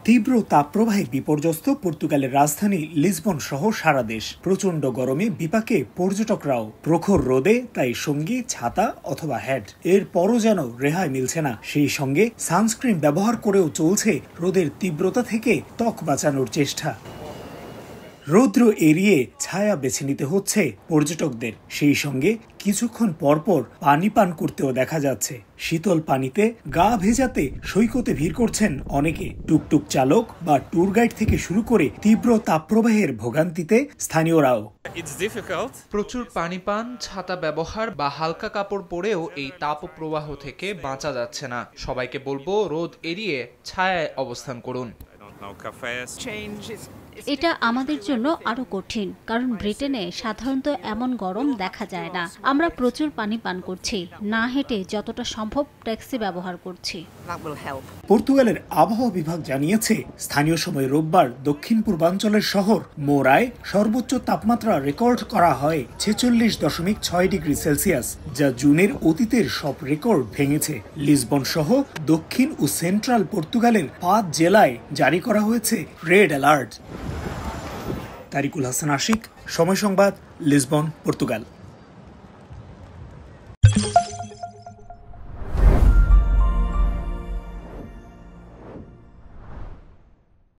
তীব্র তাপপ্রবাহে বিপর্যস্ত পর্তুগালের রাজধানী লিসবন সহ সারা দেশ। প্রচণ্ড গরমে বিপাকে পর্যটকরাও। প্রখর রোদে তাই সঙ্গী ছাতা অথবা হ্যাট, এর পরও যেন রেহাই মিলছে না। সেই সঙ্গে সানস্ক্রিন ব্যবহার করেও চলছে রোদের তীব্রতা থেকে ত্বক বাঁচানোর চেষ্টা। রৌদ্র এড়িয়ে ছায়া বেছে নিতে হচ্ছে পর্যটকদের। সেই সঙ্গে কিছুক্ষণ পরপর পানি পান করতেও দেখা যাচ্ছে। শীতল পানিতে গা ভেজাতে সৈকতে ভিড় করছেন অনেকে। টুকটুক চালক বা ট্যুর গাইড থেকে শুরু করে তীব্র তাপপ্রবাহের ভোগান্তিতে স্থানীয়রাও। প্রচুর পানি পান, ছাতা ব্যবহার বা হালকা কাপড় পরেও এই তাপপ্রবাহ থেকে বাঁচা যাচ্ছে না। সবাইকে বলবো রোদ এড়িয়ে ছায়ায় অবস্থান করুন। এটা আমাদের জন্য আরো কঠিন, কারণ ব্রিটেনে সাধারণত এমন গরম দেখা যায় না। আমরা প্রচুর পানি পান করছি, না হেঁটে যতটা সম্ভব ট্যাক্সি ব্যবহার করছি। পর্তুগালের আবহাওয়া বিভাগ জানিয়েছে, স্থানীয় সময় রোববার দক্ষিণ পূর্বাঞ্চলের শহর মোরায় সর্বোচ্চ তাপমাত্রা রেকর্ড করা হয় 46.6 ডিগ্রি সেলসিয়াস, যা জুনের অতীতের সব রেকর্ড ভেঙেছে। লিসবন সহ দক্ষিণ ও সেন্ট্রাল পর্তুগালের 5 জেলায় জারি করা হয়েছে রেড অ্যালার্ট। তারিকুল হাসান আশিক, সময় সংবাদ, লিসবন, পর্তুগাল।